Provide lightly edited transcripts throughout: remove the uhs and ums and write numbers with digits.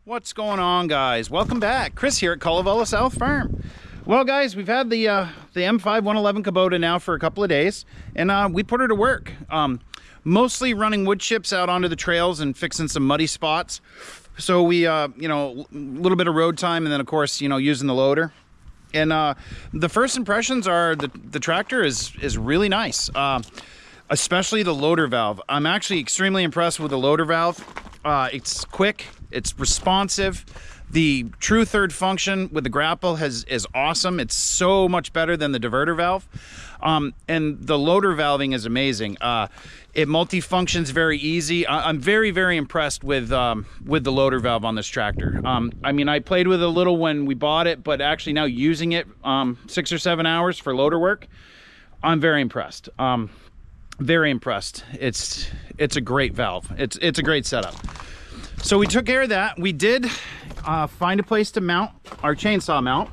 What's going on, guys? Welcome back. Chris here at Kalevala South Farm. Well, guys, we've had the M5-111 Kubota now for a couple of days, and we put her to work. Mostly running wood chips out onto the trails and fixing some muddy spots. So we, you know, a little bit of road time, and then of course, you know, using the loader. And the first impressions are the tractor is really nice, especially the loader valve. I'm actually extremely impressed with the loader valve. It's quick, it's responsive. The true third function with the grapple is awesome. It's so much better than the diverter valve. And the loader valving is amazing. It multi-functions very easy. I'm very, very impressed with the loader valve on this tractor. I mean, I played with it a little when we bought it, but actually now using it 6 or 7 hours for loader work, I'm very impressed. Very impressed. It's a great valve. It's a great setup. So we took care of that. We did find a place to mount our chainsaw mount.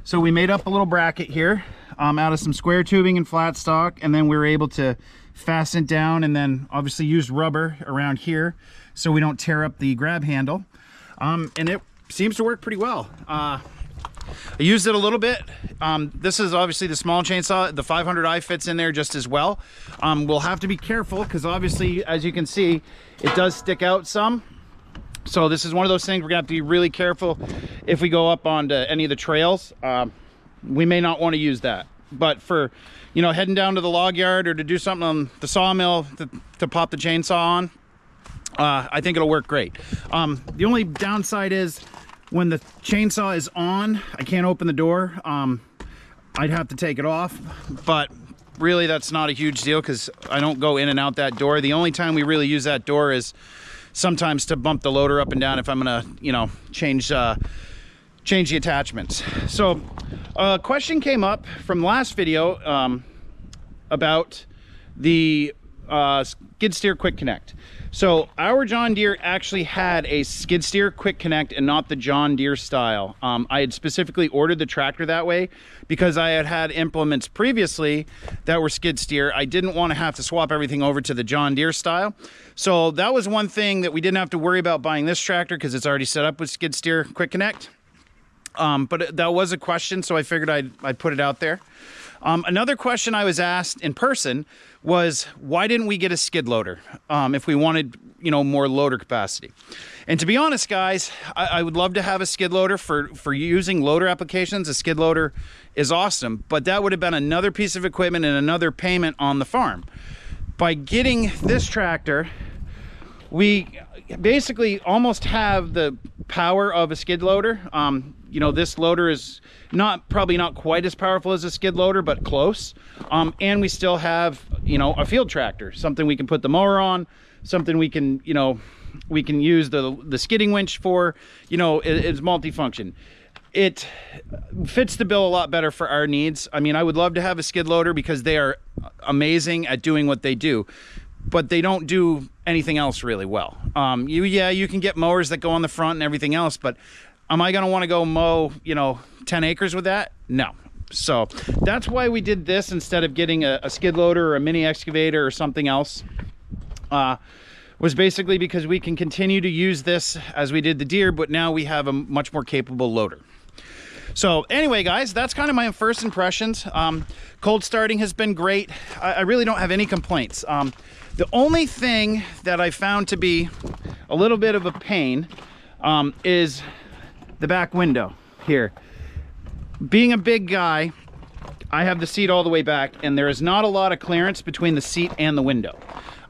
So we made up a little bracket here out of some square tubing and flat stock, and then we were able to fasten it down, and then obviously use rubber around here so we don't tear up the grab handle. And it seems to work pretty well. I used it a little bit. This is obviously the small chainsaw. The 500i fits in there just as well. We'll have to be careful because obviously, as you can see, it does stick out some. So this is one of those things we're gonna have to be really careful if we go up onto any of the trails. We may not want to use that, but for, you know, heading down to the log yard or to do something on the sawmill to pop the chainsaw on, I think it'll work great. The only downside is when the chainsaw is on, I can't open the door. I'd have to take it off, but really that's not a huge deal because I don't go in and out that door. The only time we really use that door is sometimes to bump the loader up and down if I'm gonna, you know, change the attachments. So a question came up from last video about the skid steer quick connect. So our John Deere actually had a skid steer quick connect and not the John Deere style. I had specifically ordered the tractor that way because I had implements previously that were skid steer. I didn't want to have to swap everything over to the John Deere style. So that was one thing that we didn't have to worry about buying this tractor because it's already set up with skid steer quick connect. But that was a question, so I figured I'd put it out there. Another question I was asked in person was, why didn't we get a skid loader if we wanted, you know, more loader capacity? And to be honest, guys, I would love to have a skid loader for using loader applications. A skid loader is awesome, but that would have been another piece of equipment and another payment on the farm. By getting this tractor, we basically almost have the power of a skid loader. You know, this loader is probably not quite as powerful as a skid loader, but close. And we still have, you know, a field tractor, something we can put the mower on, something we can, you know, we can use the skidding winch for. You know, it's multifunction. It fits the bill a lot better for our needs. I mean, I would love to have a skid loader because they are amazing at doing what they do, but they don't do anything else really well. You can get mowers that go on the front and everything else, but am I gonna wanna go mow, you know, 10 acres with that? No. So that's why we did this instead of getting a skid loader or a mini excavator or something else. Was basically because we can continue to use this as we did the Deere, but now we have a much more capable loader. So anyway, guys, that's kind of my first impressions. Cold starting has been great. I really don't have any complaints. The only thing that I found to be a little bit of a pain is the back window here. Being a big guy, I have the seat all the way back, and there is not a lot of clearance between the seat and the window.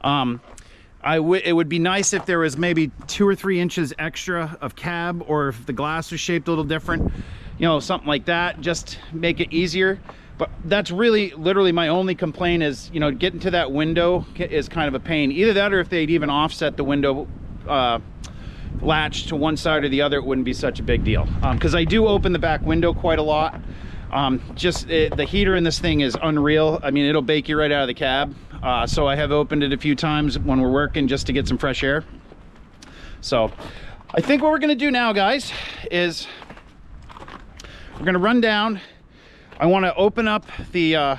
It would be nice if there was maybe 2 or 3 inches extra of cab, or if the glass was shaped a little different, you know, something like that, just make it easier. But that's really literally my only complaint is, you know, getting to that window is kind of a pain. Either that, or if they'd even offset the window latch to one side or the other, it wouldn't be such a big deal. Because I do open the back window quite a lot. The heater in this thing is unreal. I mean, it'll bake you right out of the cab. So I have opened it a few times when we're working just to get some fresh air. So I think what we're gonna do now, guys, is we're gonna run down. I wanna open up the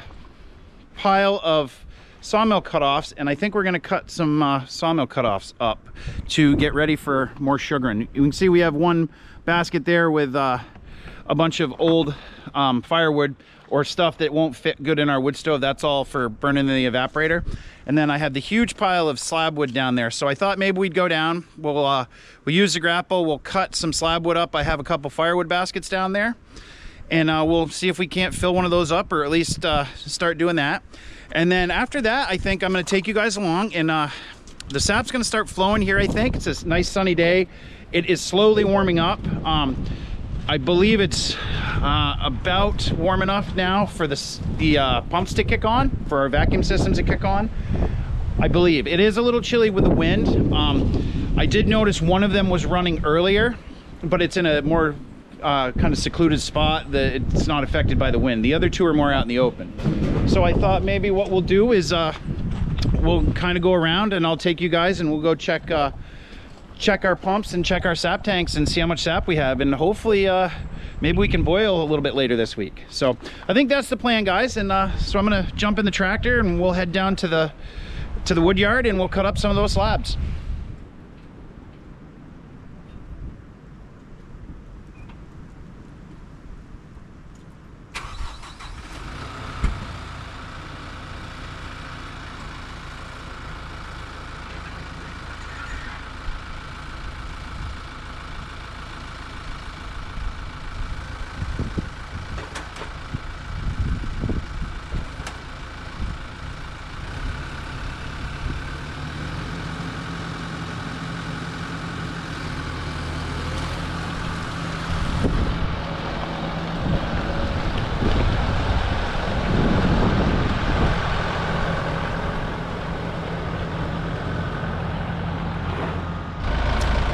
pile of sawmill cutoffs, and I think we're going to cut some sawmill cutoffs up to get ready for more sugaring. You can see we have one basket there with a bunch of old firewood or stuff that won't fit good in our wood stove. That's all for burning in the evaporator. And then I have the huge pile of slab wood down there. So I thought maybe we'd go down. We'll use the grapple. We'll cut some slab wood up. I have a couple firewood baskets down there. And we'll see if we can't fill one of those up, or at least start doing that. And then after that, I think I'm gonna take you guys along, and the sap's gonna start flowing here, I think. It's a nice sunny day. It is slowly warming up. I believe it's about warm enough now for the pumps to kick on, for our vacuum systems to kick on. I believe. It is a little chilly with the wind. I did notice one of them was running earlier, but it's in a more kind of secluded spot that it's not affected by the wind. The other two are more out in the open. So I thought maybe what we'll do is we'll kind of go around, and I'll take you guys and we'll go check our pumps and check our sap tanks and see how much sap we have, and hopefully maybe we can boil a little bit later this week. So I think that's the plan, guys. And so I'm gonna jump in the tractor and we'll head down to the Woodyard, and we'll cut up some of those slabs.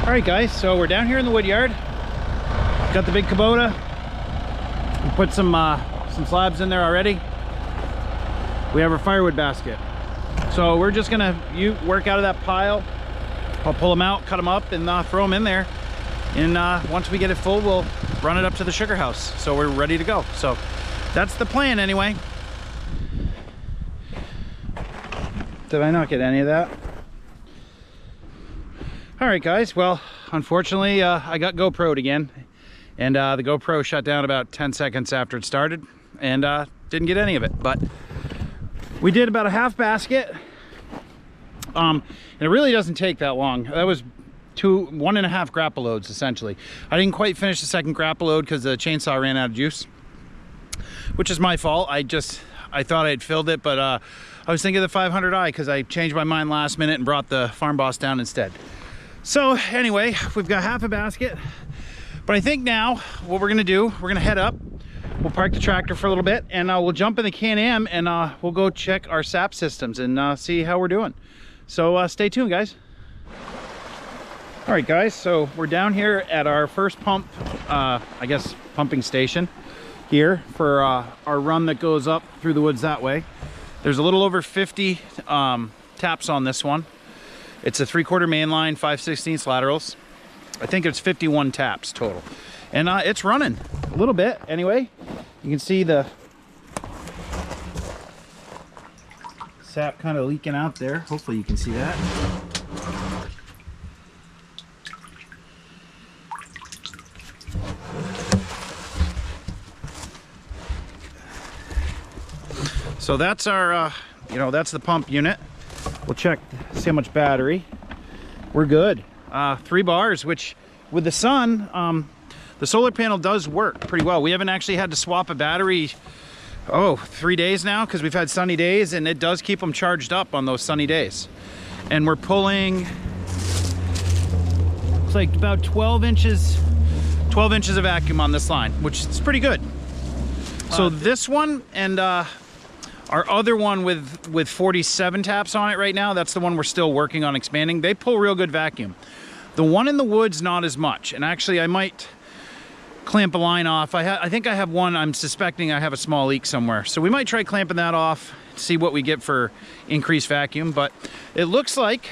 All right, guys, so we're down here in the Woodyard. Got the big Kubota. We put some slabs in there already. We have our firewood basket. So we're just gonna work out of that pile. I'll pull them out, cut them up, and throw them in there. And once we get it full, we'll run it up to the sugar house. So we're ready to go. So that's the plan anyway. Did I not get any of that? All right, guys, well, unfortunately I got GoPro'd again, and the GoPro shut down about 10 seconds after it started, and didn't get any of it. But we did about a half basket, and it really doesn't take that long. That was 1.5 grapple loads essentially. I didn't quite finish the second grapple load because the chainsaw ran out of juice, which is my fault. I thought I'd filled it, but I was thinking of the 500i because I changed my mind last minute and brought the farm boss down instead. So anyway, we've got half a basket, but I think now what we're gonna do, we're gonna head up, we'll park the tractor for a little bit, and we'll jump in the Can-Am, and we'll go check our sap systems and see how we're doing. So stay tuned, guys. All right, guys, so we're down here at our first pump, I guess pumping station here for our run that goes up through the woods that way. There's a little over 50 taps on this one. It's a 3/4 main line, 5/16 laterals. I think it's 51 taps total. And it's running a little bit anyway. You can see the sap kind of leaking out there. Hopefully you can see that. So that's our, that's the pump unit. We'll check, see how much battery. We're good. 3 bars, which with the sun, the solar panel does work pretty well. We haven't actually had to swap a battery, 3 days now, because we've had sunny days, and it does keep them charged up on those sunny days. And we're pulling, looks like about 12 inches of vacuum on this line, which is pretty good. So this one and our other one with 47 taps on it right now, that's the one we're still working on expanding. They pull real good vacuum. The one in the woods, not as much. And actually, I might clamp a line off. I think I have one, I'm suspecting I have a small leak somewhere. So we might try clamping that off, see what we get for increased vacuum. But it looks like,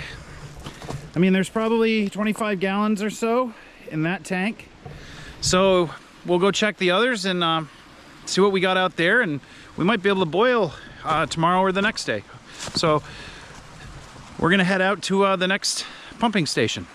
I mean, there's probably 25 gallons or so in that tank. So we'll go check the others and see what we got out there, and we might be able to boil tomorrow or the next day. So we're gonna head out to the next pumping station.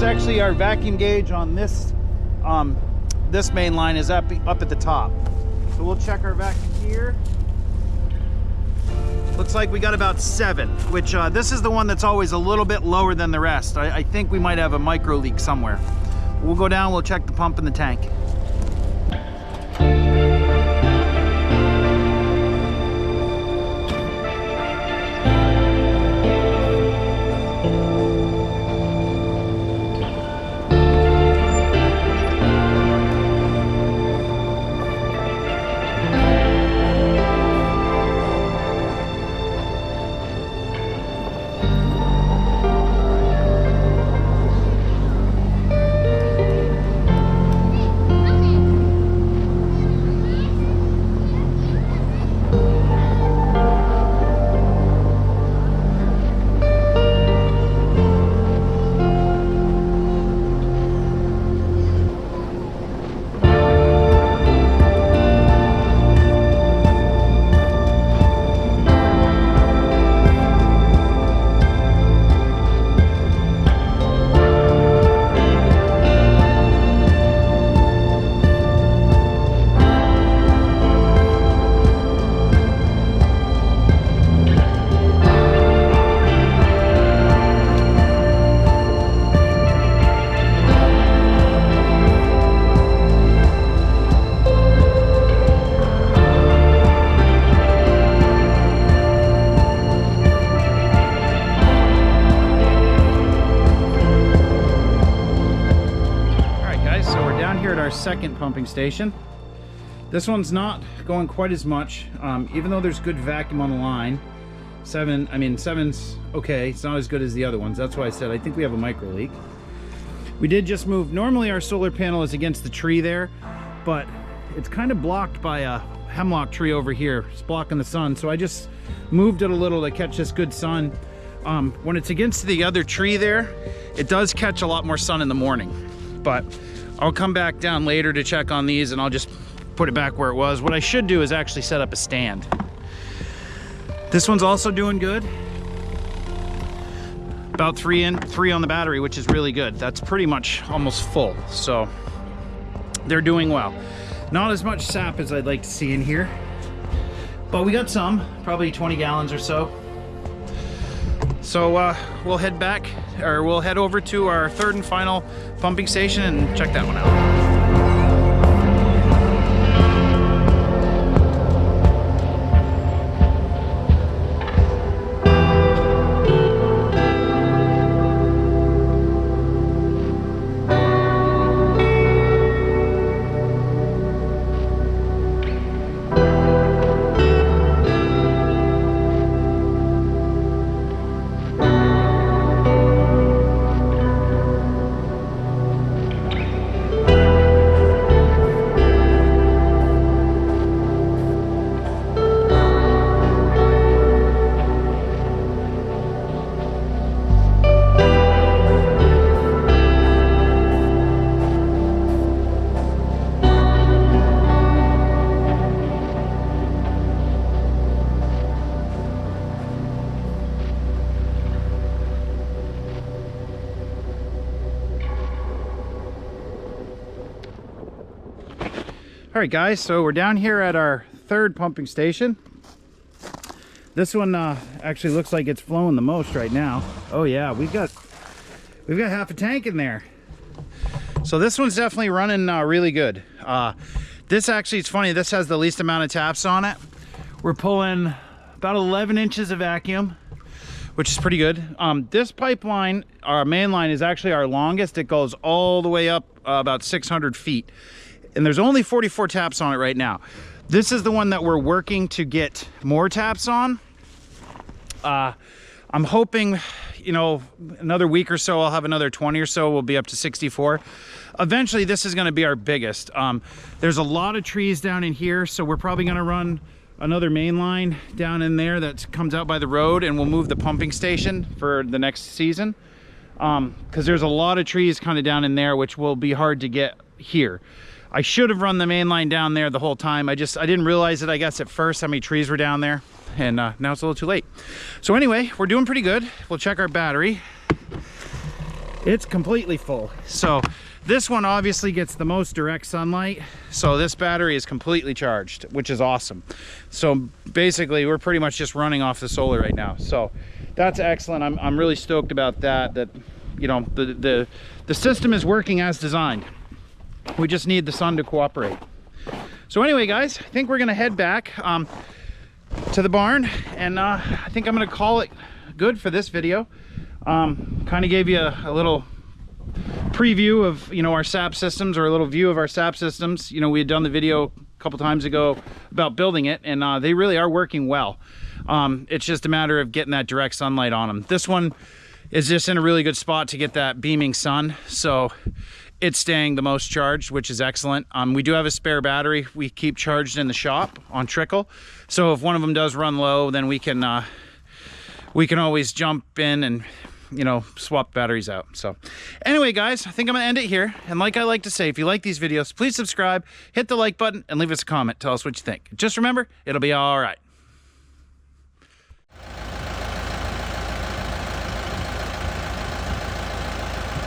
Actually, our vacuum gauge on this this main line is up at the top. So we'll check our vacuum here. Looks like we got about 7, which this is the one that's always a little bit lower than the rest. I think we might have a micro leak somewhere. We'll go down, we'll check the pump and the tank. Second pumping station. This one's not going quite as much, even though there's good vacuum on the line. 7's okay. It's not as good as the other ones. That's why I said I think we have a micro leak. We did just move. Normally our solar panel is against the tree there, but it's kind of blocked by a hemlock tree over here. It's blocking the sun, so I just moved it a little to catch this good sun. When it's against the other tree there, it does catch a lot more sun in the morning, but I'll come back down later to check on these and I'll just put it back where it was. What I should do is actually set up a stand. This one's also doing good. About 3 on the battery, which is really good. That's pretty much almost full, so they're doing well. Not as much sap as I'd like to see in here, but we got some, probably 20 gallons or so. So we'll head back, or we'll head over to our third and final pumping station and check that one out. All right, guys, so we're down here at our third pumping station. This one actually looks like it's flowing the most right now. Oh yeah, we've got half a tank in there. So this one's definitely running really good. This actually, it's funny, this has the least amount of taps on it. We're pulling about 11 inches of vacuum, which is pretty good. This pipeline, our main line, is actually our longest. It goes all the way up about 600 feet. And there's only 44 taps on it right now. This is the one that we're working to get more taps on. I'm hoping, you know, another week or so, I'll have another 20 or so. We'll be up to 64. Eventually, this is going to be our biggest. There's a lot of trees down in here, so we're probably going to run another main line down in there that comes out by the road, and we'll move the pumping station for the next season. Because there's a lot of trees kind of down in there, which will be hard to get here. I should have run the main line down there the whole time. I didn't realize it, I guess, at first, how many trees were down there. And now it's a little too late. So anyway, we're doing pretty good. We'll check our battery. It's completely full. So this one obviously gets the most direct sunlight. So this battery is completely charged, which is awesome. So basically, we're pretty much just running off the solar right now. So that's excellent. I'm really stoked about that. That, you know, the system is working as designed. We just need the sun to cooperate. So anyway, guys, I think we're gonna head back to the barn, and I think I'm gonna call it good for this video. Kind of gave you a little preview of, you know, our sap systems, or a little view of our sap systems. You know, we had done the video a couple times ago about building it, and they really are working well. It's just a matter of getting that direct sunlight on them. This one is just in a really good spot to get that beaming sun, so it's staying the most charged, which is excellent. We do have a spare battery we keep charged in the shop on trickle, so if one of them does run low, then we can always jump in and, you know, swap batteries out. So anyway, guys, I think I'm gonna end it here. And like I like to say, if you like these videos, please subscribe, hit the like button, and leave us a comment. Tell us what you think. Just remember, it'll be all right.